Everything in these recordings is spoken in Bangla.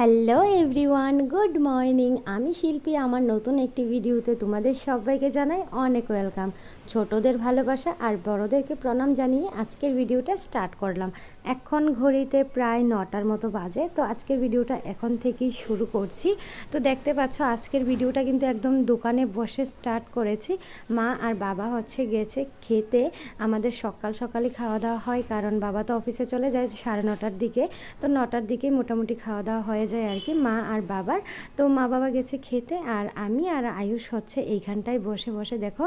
Hello everyone, good morning. আমি শিল্পী। আমার নতুন একটি ভিডিওতে তোমাদের সবাইকে জানাই অনেক ওয়েলকাম। ছোটদের ভালোবাসা আর বড়দেরকে প্রণাম জানিয়ে আজকের ভিডিওটা স্টার্ট করলাম। এখন ঘড়িতে প্রায় 9টার মতো বাজে। তো আজকের ভিডিওটা এখন থেকেই শুরু করছি। তো দেখতে পাচ্ছ আজকের ভিডিওটা কিন্তু একদম দোকানে বসে স্টার্ট করেছি। মা আর বাবা গেছে খেতে। আমাদের সকাল সকালই খাওয়া দাওয়া হয়, কারণ বাবা তো অফিসে চলে যায় 9:30টার দিকে। তো 9টার দিকে মোটামুটি খাওয়া দাওয়া হয়ে যায় আর কি মা আর বাবার। তো মা বাবা গেছে খেতে, আর আমি আর আয়ুষ এইখানটায় বসে বসে দেখো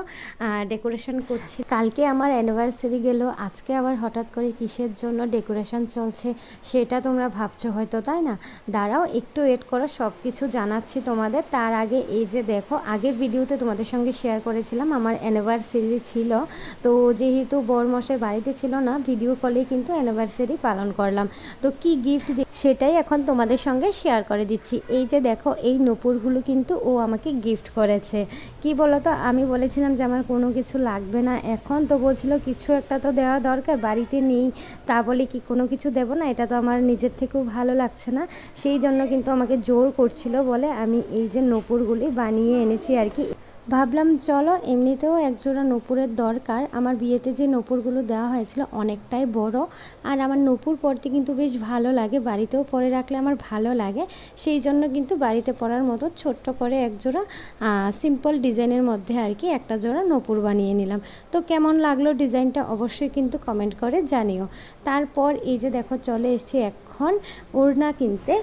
ডেকোরেশন করছি। কালকে আমার অ্যানিভার্সারি গেল, আজকে আবার হঠাৎ করে কিসের জন্য ডেকোরেশন চলছে সেটা তোমরা ভাবছো হয়তো, তাই না? দাঁড়াও একটু ওয়েট করো, সব কিছু জানাচ্ছি তোমাদের। তার আগে এই যে দেখো, আগের ভিডিওতে তোমাদের সঙ্গে শেয়ার করেছিলাম আমার অ্যানিভার্সারি ছিল। তো যেহেতু বরমশাই বাড়িতে ছিল না, ভিডিও কলেই কিন্তু অ্যানিভার্সারি পালন করলাম। তো কি গিফট সেটাই এখন তোমাদের সঙ্গে শেয়ার করে দিচ্ছি। এই যে দেখো, এই নূপুরগুলো কিন্তু ও আমাকে গিফট করেছে। কি বলো তো, আমি বলেছিলাম যে আমার কোনো কিছু লাগবে না, এখন তো বলছিল কিছু একটা তো দেওয়া দরকার, বাড়িতে নেই, তা বলে কি কোনো কিছু দেবো না? এটা তো আমার নিজের থেকেও ভালো লাগছে না। সেই জন্য কিন্তু আমাকে জোর করছিল বলে আমি এই যে নূপুরগুলি বানিয়ে এনেছি আর কি। ভাবলাম চলো, এমনিতেও একজোড়া নূপুরের দরকার। আমার বিয়েতে যে নূপুরগুলো দেওয়া হয়েছিল অনেকটাই বড়, আর আমার নূপুর পরতে কিন্তু বেশ ভালো লাগে, বাড়িতেও পরে রাখলে আমার ভালো লাগে। সেই জন্য কিন্তু বাড়িতে পরার মতো ছোট্ট করে একজোড়া সিম্পল ডিজাইনের মধ্যে আর কি একটা জোড়া নূপুর বানিয়ে নিলাম। তো কেমন লাগলো ডিজাইনটা অবশ্যই কিন্তু কমেন্ট করে জানিও। তারপর এই যে দেখো, চলে এসেছি এখন ওড়না কিনতে।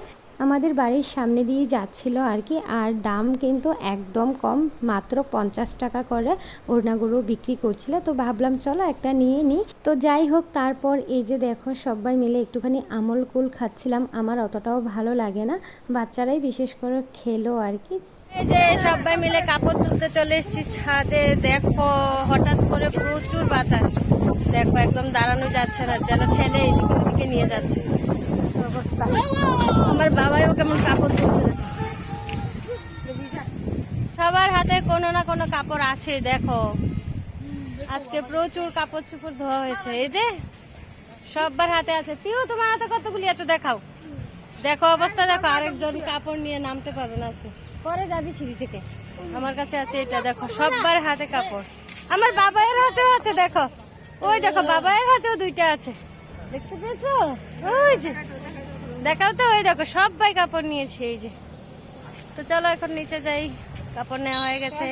আমাদের বাড়ির সামনে দিয়ে যাচ্ছিল আর কি, আর দাম কিন্তু একদম কম, মাত্র 50 টাকা করে ওড়নাগুলো বিক্রি করছিল। তো ভাবলাম চলো একটা নিয়ে নিই। তো যাই হোক, তারপর এই যে দেখো সবাই মিলে একটুখানি আমল কুল খাচ্ছিলাম। আমার অতটাও ভালো লাগে না, বাচ্চারাই বিশেষ করে খেলো আর কি। এই যে সবাই মিলে কাপড় তুলতে চলে এসেছি ছাদে। দেখো হঠাৎ করে প্রচুর বাতাস, দেখো একদম দাঁড়ানো যাচ্ছে না, যেন ঠেলে এদিকে ওদিকে নিয়ে যাচ্ছে অবস্থা। আমার বাবাও কেমন কাপড় তুলছে, সবার হাতে কোনো না কোনো কাপড় আছে। দেখো আজকে প্রচুর কাপড় চোপড় ধোয়া হয়েছে, এই যে সবার হাতে আছে। পিউ তোমার হাতে কতগুলি আছে দেখাও। দেখো অবস্থা দেখো, আরেকজন কাপড় নিয়ে নামতে পারবে না আজকে, পরে যাবি সিঁড়ি থেকে। আমার কাছে আছে এটা, দেখো সবার হাতে কাপড়। আমার বাবাইয়ের হাতেও আছে, দেখো ওই দেখো বাবাইয়ের হাতেও দুইটা আছে, দেখতে পেয়েছো? ওই যে দেখাও তো, ওই দেখো সবাই কাপড় নিয়েছে এই যে। তো চলো এখন নিচে যাই, কাপড় নেওয়া হয়ে গেছে।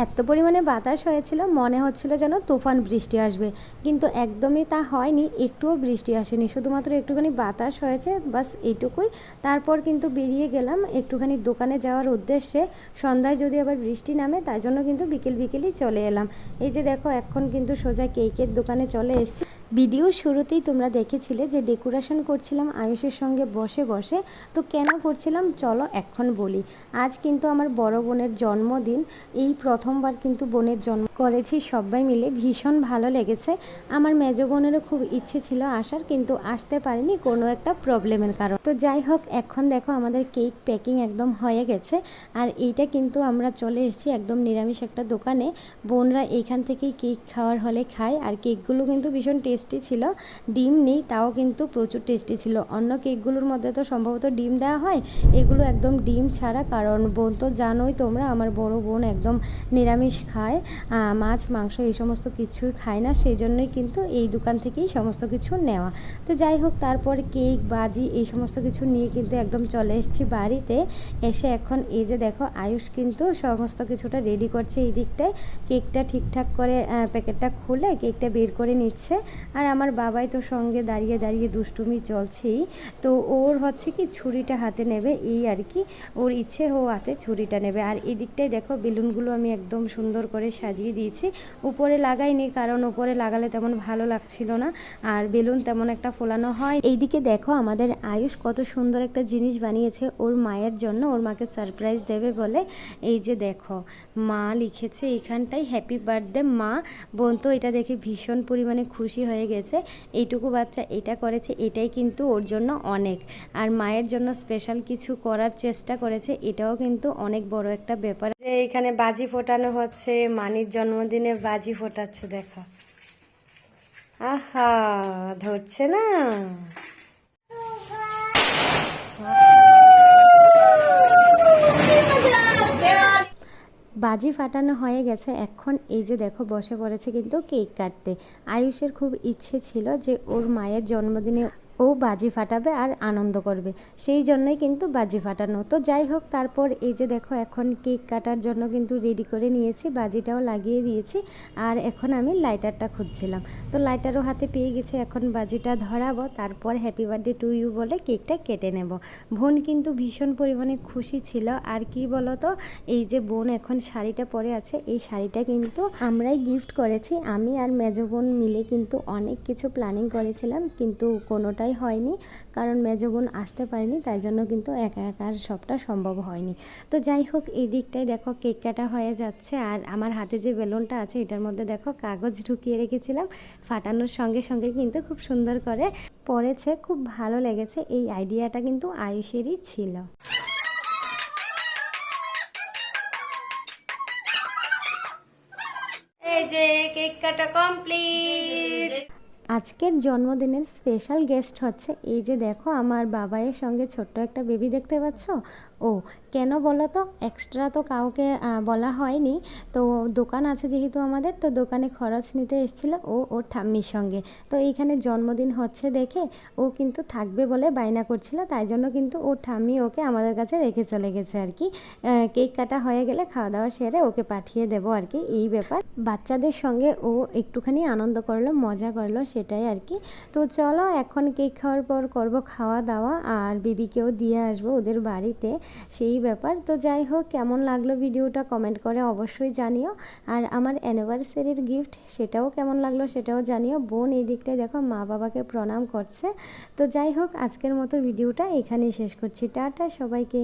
এত পরিমাণে বাতাস হয়েছিল, মনে হচ্ছিল যেন তুফান বৃষ্টি আসবে, কিন্তু একদমই তা হয়নি, একটুও বৃষ্টি আসেনি, শুধুমাত্র একটুখানি বাতাস হয়েছে, বাস এইটুকুই। তারপর কিন্তু বেরিয়ে গেলাম একটুখানি দোকানে যাওয়ার উদ্দেশ্যে। সন্ধ্যায় যদি আবার বৃষ্টি নামে, তাই জন্য কিন্তু বিকেলই চলে এলাম। এই যে দেখো এখন কিন্তু সোজা কেকের দোকানে চলে এসেছি। ভিডিও শুরুতেই তোমরা দেখেছিলে যে ডেকোরেশন করছিলাম আয়ুষের সঙ্গে বসে বসে। তো কেন করছিলাম চলো এখন বলি। আজ কিন্তু আমার বড় বোনের জন্মদিন, এই প্রথমবার কিন্তু বোনের জন্ম করেছি সবাই মিলে, ভীষণ ভালো লেগেছে। আমার মেজো বোনেরও খুব ইচ্ছে ছিল আসার, কিন্তু আসতে পারিনি কোনো একটা প্রবলেমের কারণ। তো যাই হোক, এখন দেখো আমাদের কেক প্যাকিং একদম হয়ে গেছে, আর এইটা কিন্তু আমরা চলে এসেছি একদম নিরামিষ একটা দোকানে। বোনরা এইখান থেকেই কেক খাওয়ার হলে খায়, আর কেকগুলো কিন্তু ভীষণ টেস্টি ছিল। ডিম নেই, তাও কিন্তু প্রচুর টেস্টি ছিল। অন্য কেকগুলোর মধ্যে তো সম্ভবত ডিম দেওয়া হয়, এগুলো একদম ডিম ছাড়া। কারণ বোন তো জানোই তোমরা, আমার বড় বোন একদম নিরামিষ খায়, মাছ মাংস এই সমস্ত কিছুই খায় না, সেই জন্যই কিন্তু এই দোকান থেকেই সমস্ত কিছু নেওয়া। তো যাই হোক, তারপর কেক বাজি এই সমস্ত কিছু নিয়ে কিন্তু একদম চলে এসেছি বাড়িতে। এসে এখন এই যে দেখো আয়ুষ কিন্তু সমস্ত কিছুটা রেডি করছে এই দিকটায়। কেকটা ঠিকঠাক করে প্যাকেটটা খুলে কেকটা বের করে নিচ্ছে, আর আমার বাবাই তো সঙ্গে দাঁড়িয়ে দাঁড়িয়ে দুষ্টুমি চলছেই। তো ওর কি ছুরিটা হাতে নেবে এই আর কি, ওর ইচ্ছে ও হাতে ছুরিটা নেবে। আর এই দিকটায় দেখো বেলুনগুলো আমি একদম সুন্দর করে সাজিয়ে দিয়েছি, উপরে লাগাইনি কারণ উপরে লাগালে তেমন ভালো লাগছিল না, আর বেলুন তেমন একটা ফোলানো হয়। এইদিকে দেখো আমাদের আয়ুষ কত সুন্দর একটা জিনিস বানিয়েছে ওর মায়ের জন্য, ওর মাকে সারপ্রাইজ দেবে বলে। এই যে দেখো মা লিখেছে এইখানটাই হ্যাপি বার্থডে মা। বোন তো এটা দেখে ভীষণ পরিমাণে খুশি হয়ে গেছে। এইটুকু বাচ্চা এটা করেছে, এটাই কিন্তু ওর জন্য অনেক। আর মায়ের জন্য স্পেশাল কিছু করার চেষ্টা করেছে, এটাও কিন্তু অনেক বড় একটা ব্যাপার। যে এখানে বাজি ফোটানো হচ্ছে, মানির জন্মদিনে বাজি ফোটাচ্ছে দেখো। আহা, ধরছে না। বাজি ফাটানো হয়ে গেছে, এখন এই যে দেখো বসে পড়েছে কিন্তু কেক কাটতে। আয়ুষের খুব ইচ্ছে ছিল যে ওর মায়ের জন্মদিনে ও বাজি ফাটাবে আর আনন্দ করবে, সেই জন্যই কিন্তু বাজি ফাটানো। তো যাই হোক, তারপর এই যে দেখো এখন কেক কাটার জন্য কিন্তু রেডি করে নিয়েছি, বাজিটাও লাগিয়ে দিয়েছি। আর এখন আমি লাইটারটা খুঁজছিলাম, তো লাইটারও হাতে পেয়ে গেছি। এখন বাজিটা ধরাবো, তারপর হ্যাপি বার্থডে টু ইউ বলে কেকটা কেটে নেব। বোন কিন্তু ভীষণ পরিমাণে খুশি ছিল। আর কি বলো তো, এই যে বোন এখন শাড়িটা পরে আছে, এই শাড়িটা কিন্তু আমরাই গিফট করেছি। আমি আর মেজো বোন মিলে কিন্তু অনেক কিছু প্ল্যানিং করেছিলাম, কিন্তু কোনোটাই হয়নি, কারণ মেজো বোন আসতে পারেনি, তাই জন্য কিন্তু একা একা সবটা সম্ভব হয়নি। তো যাই হোক, এই দিকটায় দেখো কেক কাটা হয়ে যাচ্ছে। আর আমার হাতে যে বেলুনটা আছে এটার মধ্যে দেখো কাগজ ঢুকিয়ে রেখেছিলাম, ফাটানোর সঙ্গে সঙ্গে কিন্তু খুব সুন্দর করে পড়েছে, খুব ভালো লেগেছে। এই আইডিয়াটা কিন্তু আয়ুষেরই ছিল। এই যে কেক কাটা কমপ্লিট। আজকের জন্মদিনের স্পেশাল গেস্ট হচ্ছে এই যে দেখো আমার বাবাইয়ের সঙ্গে ছোট্ট একটা বেবি দেখতে পাচ্ছ। ও কেন বলো তো, এক্সট্রা তো কাউকে বলা হয়নি। তো দোকান আছে যেহেতু আমাদের, তো দোকানে খরচ নিতে এসেছিলো ও ওর ঠাম্মির সঙ্গে। তো এইখানে জন্মদিন হচ্ছে দেখে ও কিন্তু থাকবে বলে বায়না করছিল, তাই জন্য কিন্তু ওর ঠাম্মি ওকে আমাদের কাছে রেখে চলে গেছে আর কি। কেক কাটা হয়ে গেলে খাওয়া দাওয়া সেরে ওকে পাঠিয়ে দেবো আর কি, এই ব্যাপার। বাচ্চাদের সঙ্গে ও একটুখানি আনন্দ করলো, মজা করলো, সেটাই আর কি। তো চলো এখন কেক খাওয়ার পর করব খাওয়া দাওয়া, আর বেবিকেও দিয়ে আসবো ওদের বাড়িতে, সেই ব্যাপার। তো যাই হোক, কেমন লাগলো ভিডিওটা কমেন্ট করে অবশ্যই জানিও। আর আমার অ্যানিভার্সারির গিফট সেটাও কেমন লাগলো সেটাও জানিও। বোন এই দিকটায় দেখো মা বাবাকে প্রণাম করছে। তো যাই হোক, আজকের মতো ভিডিওটা এখানেই শেষ করছি। টাটা সবাইকে।